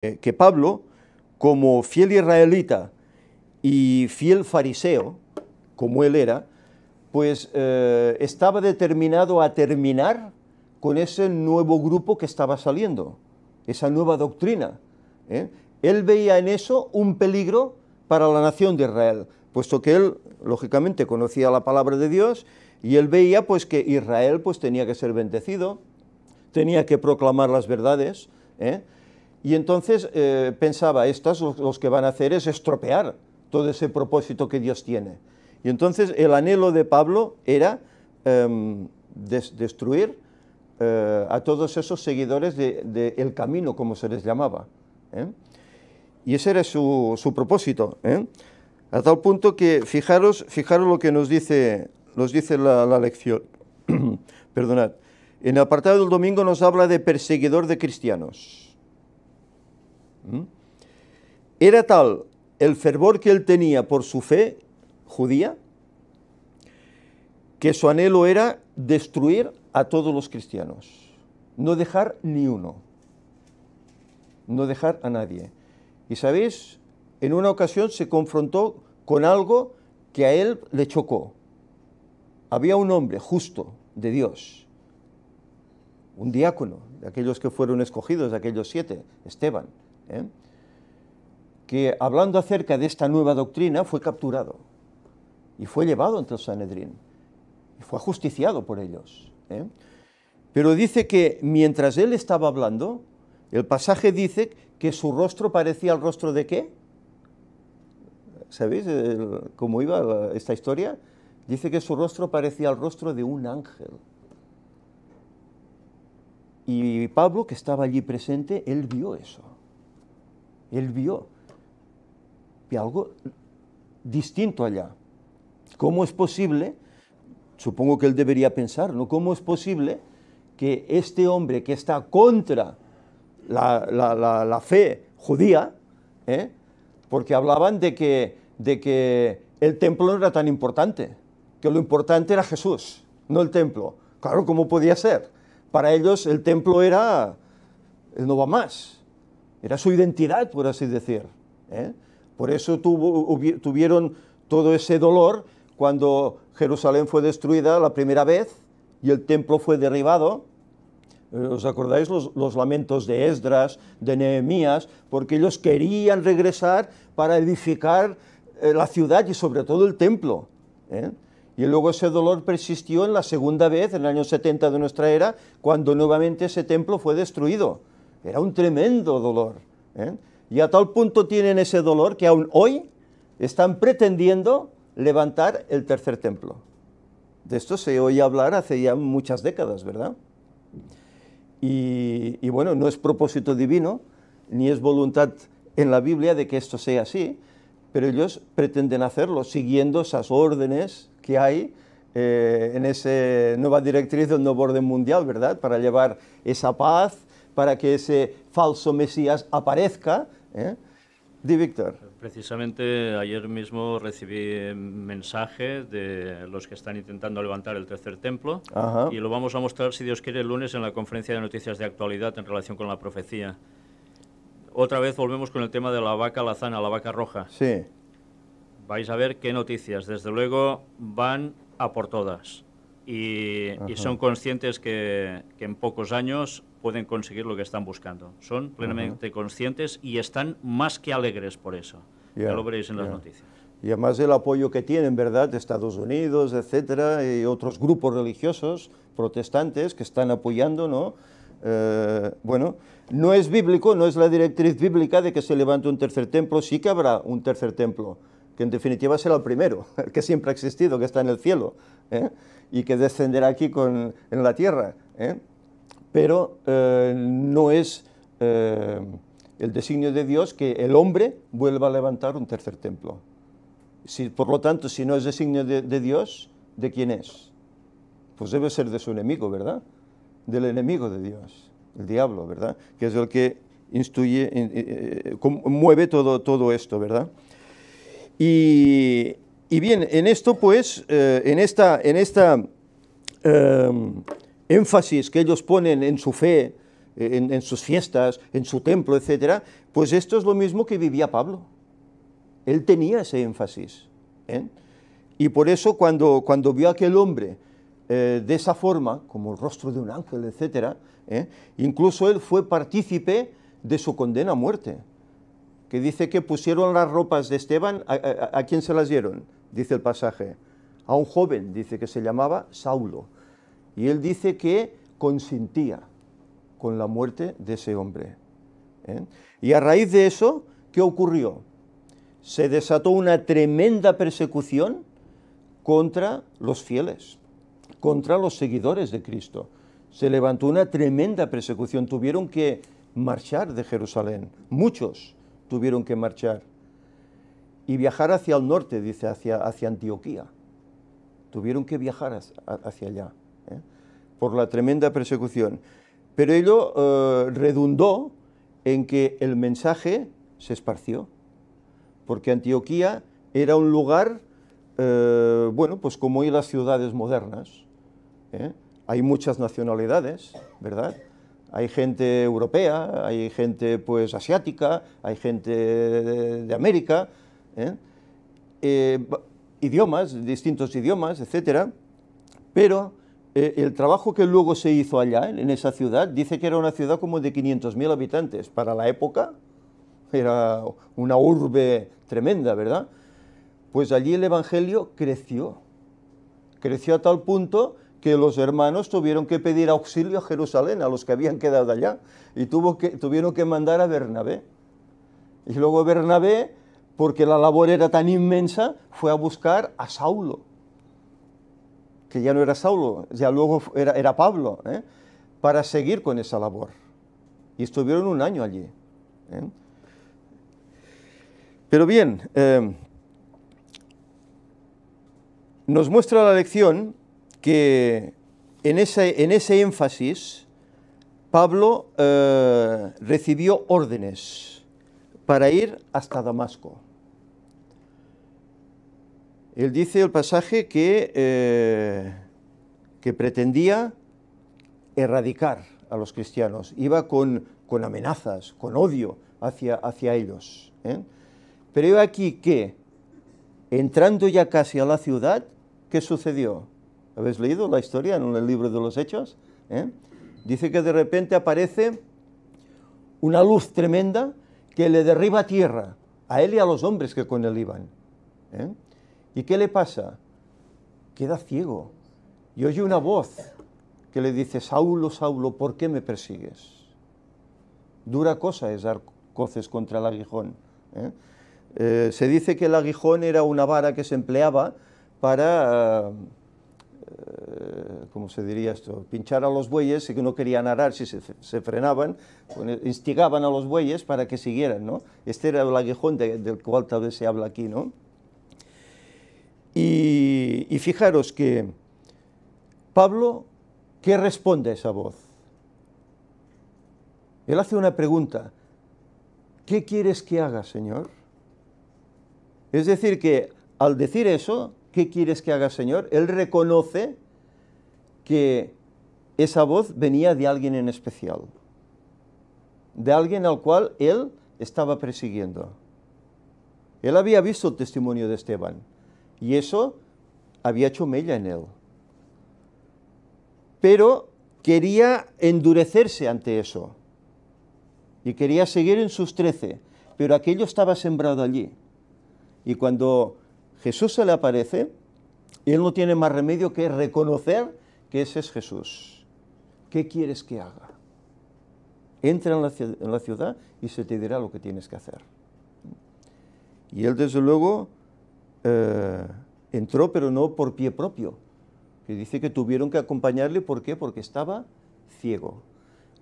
que Pablo, como fiel israelita y fiel fariseo, como él era, pues estaba determinado a terminar con ese nuevo grupo que estaba saliendo, esa nueva doctrina. Él veía en eso un peligro para la nación de Israel, puesto que él, lógicamente, conocía la palabra de Dios, y él veía pues que Israel pues tenía que ser bendecido, tenía que proclamar las verdades, y entonces pensaba, estos los que van a hacer es estropear todo ese propósito que Dios tiene. Y entonces el anhelo de Pablo era destruir a todos esos seguidores del camino, como se les llamaba. Y ese era su propósito. A tal punto que, fijaros lo que nos dice la lección. Perdonad. En el apartado del domingo nos habla de perseguidor de cristianos. Era tal el fervor que él tenía por su fe judía, que su anhelo era destruir a todos los cristianos, no dejar ni uno, no dejar a nadie. Y sabéis, en una ocasión se confrontó con algo que a él le chocó. Había un hombre justo de Dios, un diácono, de aquellos que fueron escogidos, de aquellos 7, Esteban, que hablando acerca de esta nueva doctrina fue capturado y fue llevado ante el Sanedrín y fue ajusticiado por ellos. Pero dice que mientras él estaba hablando, el pasaje dice que su rostro parecía el rostro de ¿qué? ¿Sabéis cómo iba esta historia? Dice que su rostro parecía el rostro de un ángel. Y Pablo, que estaba allí presente, él vio eso. Él vio algo distinto allá. ¿Cómo es posible? Supongo que él debería pensar, ¿no? ¿Cómo es posible que este hombre que está contra la fe judía, porque hablaban de que el templo no era tan importante, que lo importante era Jesús, no el templo? Claro, ¿cómo podía ser? Para ellos el templo era el no va más, era su identidad, por así decir. Por eso tuvieron todo ese dolor cuando Jerusalén fue destruida la primera vez y el templo fue derribado. ¿Os acordáis los lamentos de Esdras, de Nehemías? Porque ellos querían regresar para edificar la ciudad y sobre todo el templo. Y luego ese dolor persistió en la segunda vez, en el año 70 de nuestra era, cuando nuevamente ese templo fue destruido. Era un tremendo dolor. Y a tal punto tienen ese dolor que aún hoy están pretendiendo levantar el tercer templo. De esto se oye hablar hace ya muchas décadas, ¿verdad? Y bueno, no es propósito divino, ni es voluntad en la Biblia de que esto sea así, pero ellos pretenden hacerlo, siguiendo esas órdenes que hay en esa nueva directriz del nuevo orden mundial, ¿verdad? Para llevar esa paz, para que ese falso Mesías aparezca. Di, Víctor. Precisamente ayer mismo recibí mensaje de los que están intentando levantar el tercer templo. Ajá. Y lo vamos a mostrar, si Dios quiere, el lunes en la conferencia de noticias de actualidad en relación con la profecía. Otra vez volvemos con el tema de la vaca alazana, la vaca roja. Sí. Vais a ver qué noticias. Desde luego van a por todas. Y son conscientes que en pocos años pueden conseguir lo que están buscando. Son plenamente conscientes y están más que alegres por eso. Ya lo veréis en las noticias. Y además el apoyo que tienen, ¿verdad?, de Estados Unidos, etcétera, y otros grupos religiosos protestantes que están apoyando, ¿no? Bueno, no es bíblico, no es la directriz bíblica de que se levante un tercer templo. Sí que habrá un tercer templo, que en definitiva será el primero, el que siempre ha existido, que está en el cielo, y que descenderá aquí en la tierra. Pero no es el designio de Dios que el hombre vuelva a levantar un tercer templo. Por lo tanto, si no es designio de Dios, ¿de quién es? Pues debe ser de su enemigo, ¿verdad? Del enemigo de Dios, el diablo, ¿verdad? Que es el que mueve todo esto, ¿verdad? Y bien, en esto pues, en esta énfasis que ellos ponen en su fe, en sus fiestas, en su templo, etc., pues esto es lo mismo que vivía Pablo. Él tenía ese énfasis. Y por eso cuando vio a aquel hombre de esa forma, como el rostro de un ángel, etc., incluso él fue partícipe de su condena a muerte, que dice que pusieron las ropas de Esteban, ¿a quién se las dieron? Dice el pasaje, a un joven, dice que se llamaba Saulo, y él dice que consentía con la muerte de ese hombre. Y a raíz de eso, ¿qué ocurrió? Se desató una tremenda persecución contra los fieles, contra los seguidores de Cristo. Se levantó una tremenda persecución, tuvieron que marchar de Jerusalén, muchos tuvieron que marchar y viajar hacia el norte, dice, hacia Antioquía. Tuvieron que viajar hacia allá, por la tremenda persecución. Pero ello redundó en que el mensaje se esparció, porque Antioquía era un lugar, bueno, pues como hoy las ciudades modernas. Hay muchas nacionalidades, ¿verdad? Hay gente europea, hay gente pues asiática, hay gente de América, idiomas, distintos idiomas, etcétera. Pero el trabajo que luego se hizo allá, en esa ciudad, dice que era una ciudad como de 500.000 habitantes. Para la época era una urbe tremenda, ¿verdad? Pues allí el Evangelio creció a tal punto que los hermanos tuvieron que pedir auxilio a Jerusalén, a los que habían quedado allá, y tuvieron que mandar a Bernabé. Y luego Bernabé, porque la labor era tan inmensa, fue a buscar a Saulo, que ya no era Saulo, ya luego era Pablo, para seguir con esa labor. Y estuvieron un año allí. Pero bien, nos muestra la lección que en ese énfasis Pablo recibió órdenes para ir hasta Damasco. Él dice el pasaje que pretendía erradicar a los cristianos, iba con amenazas, con odio hacia ellos. Pero he aquí que, entrando ya casi a la ciudad, ¿qué sucedió? ¿Habéis leído la historia en el libro de los Hechos? Dice que de repente aparece una luz tremenda que le derriba a tierra, a él y a los hombres que con él iban. ¿Y qué le pasa? Queda ciego y oye una voz que le dice, Saulo, Saulo, ¿por qué me persigues? Dura cosa es dar coces contra el aguijón. Se dice que el aguijón era una vara que se empleaba para, ¿cómo se diría esto? Pinchar a los bueyes y que no querían arar, si se frenaban, instigaban a los bueyes para que siguieran, ¿no? Este era el aguijón del cual tal vez se habla aquí, ¿no? Y fijaros que Pablo, ¿qué responde a esa voz? Él hace una pregunta, ¿qué quieres que haga, Señor? Es decir, que al decir eso, ¿qué quieres que haga, Señor? Él reconoce que esa voz venía de alguien en especial, de alguien al cual él estaba persiguiendo. Él había visto el testimonio de Esteban y eso había hecho mella en él. Pero quería endurecerse ante eso y quería seguir en sus 13, pero aquello estaba sembrado allí. Y cuando Jesús se le aparece, él no tiene más remedio que reconocer que ese es Jesús. ¿Qué quieres que haga? Entra en la ciudad y se te dirá lo que tienes que hacer. Y él desde luego entró, pero no por pie propio. Que dice que tuvieron que acompañarle, ¿por qué? Porque estaba ciego.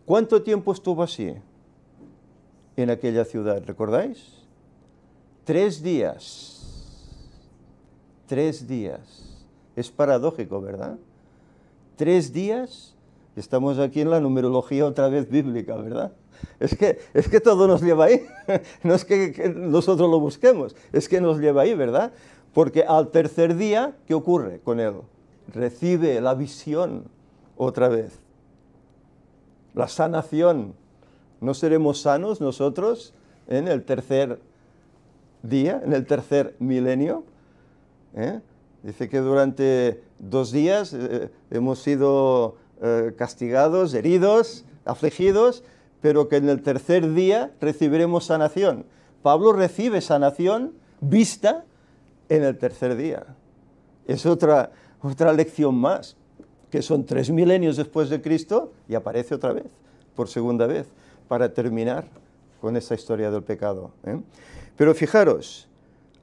¿Cuánto tiempo estuvo así en aquella ciudad? ¿Recordáis? 3 días. 3 días. Es paradójico, ¿verdad? 3 días, estamos aquí en la numerología otra vez bíblica, ¿verdad? Es que todo nos lleva ahí. No es que nosotros lo busquemos, es que nos lleva ahí, ¿verdad? Porque al tercer día, ¿qué ocurre con él? Recibe la visión otra vez. la sanación. ¿No seremos sanos nosotros en el tercer día, en el tercer milenio? Dice que durante 2 días hemos sido castigados, heridos, afligidos, pero que en el tercer día recibiremos sanación. Pablo recibe sanación vista en el tercer día. Es otra lección más, que son 3 milenios después de Cristo y aparece otra vez, por segunda vez, para terminar con esa historia del pecado. Pero fijaros,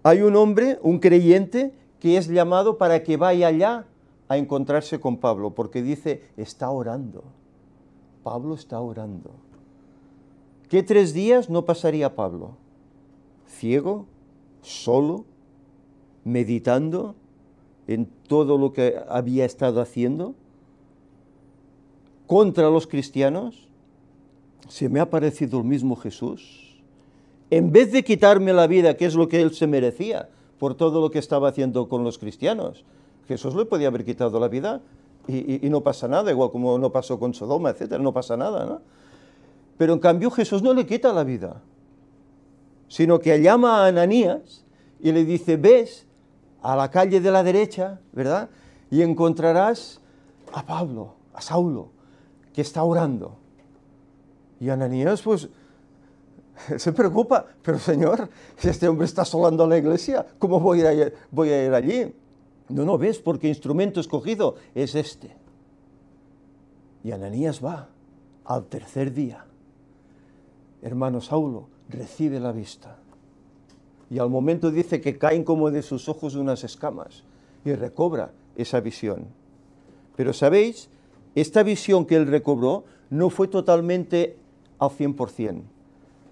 hay un hombre, un creyente, que es llamado para que vaya allá a encontrarse con Pablo, porque dice, está orando. Pablo está orando. ¿Qué 3 días no pasaría Pablo? Ciego, solo, meditando en todo lo que había estado haciendo contra los cristianos. Se me ha parecido el mismo Jesús. En vez de quitarme la vida, que es lo que él se merecía por todo lo que estaba haciendo con los cristianos, Jesús le podía haber quitado la vida y no pasa nada, igual como no pasó con Sodoma, etcétera, no pasa nada, ¿no? Pero en cambio Jesús no le quita la vida, sino que llama a Ananías y le dice, ves a la calle de la derecha, ¿verdad? Y encontrarás a Pablo, a Saulo, que está orando. Y Ananías, pues, se preocupa, pero Señor, si este hombre está asolando a la iglesia, ¿cómo voy a ir allí? No ves, porque instrumento escogido es este. Y Ananías va al tercer día. Hermano Saulo, recibe la vista. Y al momento dice que caen como de sus ojos unas escamas y recobra esa visión. Pero sabéis, esta visión que él recobró no fue totalmente al 100%.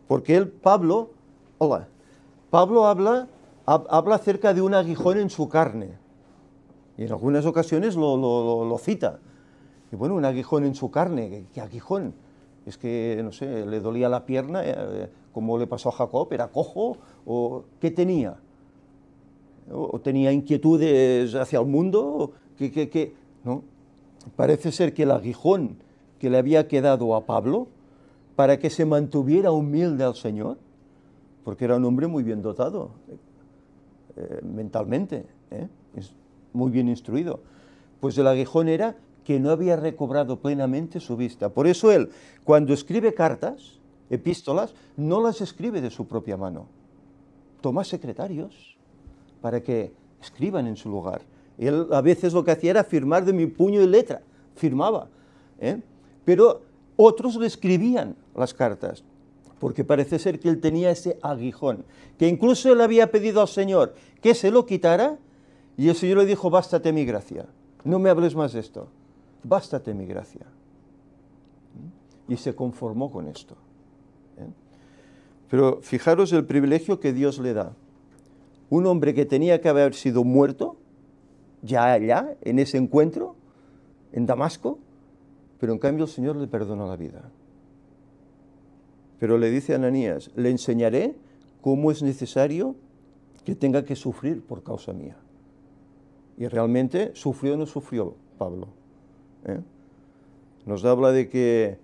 Porque Pablo habla acerca de un aguijón en su carne. Y en algunas ocasiones lo cita. Y bueno, un aguijón en su carne, ¿qué aguijón? Es que, no sé, le dolía la pierna, como le pasó a Jacob, era cojo, o ¿qué tenía? ¿O tenía inquietudes hacia el mundo? ¿No? Parece ser que el aguijón que le había quedado a Pablo, para que se mantuviera humilde al Señor, porque era un hombre muy bien dotado, mentalmente, muy bien instruido, pues el aguijón era que no había recobrado plenamente su vista. Por eso él, cuando escribe cartas, epístolas, no las escribe de su propia mano. Toma secretarios para que escriban en su lugar. Él a veces lo que hacía era firmar de mi puño y letra, firmaba. Pero otros le escribían las cartas, porque parece ser que él tenía ese aguijón, que incluso él había pedido al Señor que se lo quitara, y el Señor le dijo, bástate mi gracia, no me hables más de esto. Bástate mi gracia. Y se conformó con esto. Pero fijaros el privilegio que Dios le da. Un hombre que tenía que haber sido muerto, ya allá, en ese encuentro, en Damasco, pero en cambio el Señor le perdonó la vida. Pero le dice a Ananías, le enseñaré cómo es necesario que tenga que sufrir por causa mía. Y realmente sufrió o no sufrió Pablo. Nos habla de que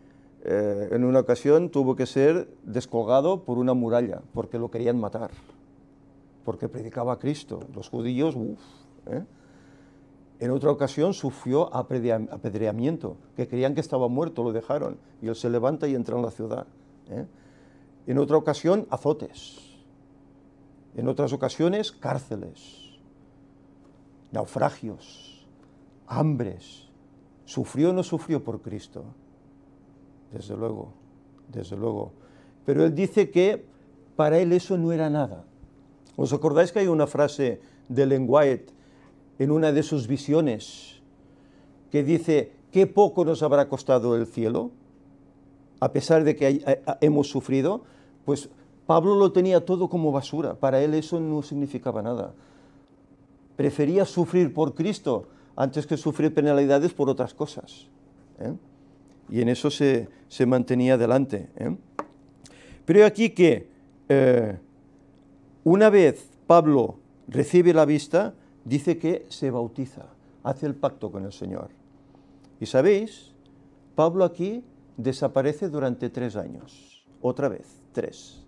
en una ocasión tuvo que ser descolgado por una muralla, porque lo querían matar, porque predicaba a Cristo. Los judíos, En otra ocasión sufrió apedreamiento, que creían que estaba muerto, lo dejaron, y él se levanta y entra en la ciudad. En otra ocasión, azotes. En otras ocasiones, cárceles, naufragios, hambres. ¿Sufrió o no sufrió por Cristo? Desde luego, desde luego. Pero él dice que para él eso no era nada. ¿Os acordáis que hay una frase de Ellen White en una de sus visiones que dice, ¿qué poco nos habrá costado el cielo? A pesar de que hemos sufrido, pues Pablo lo tenía todo como basura. Para él eso no significaba nada. Prefería sufrir por Cristo antes que sufrir penalidades por otras cosas. Y en eso se mantenía adelante. Pero aquí que una vez Pablo recibe la vista, dice que se bautiza, hace el pacto con el Señor. Y sabéis, Pablo aquí desaparece durante 3 años. Otra vez, 3.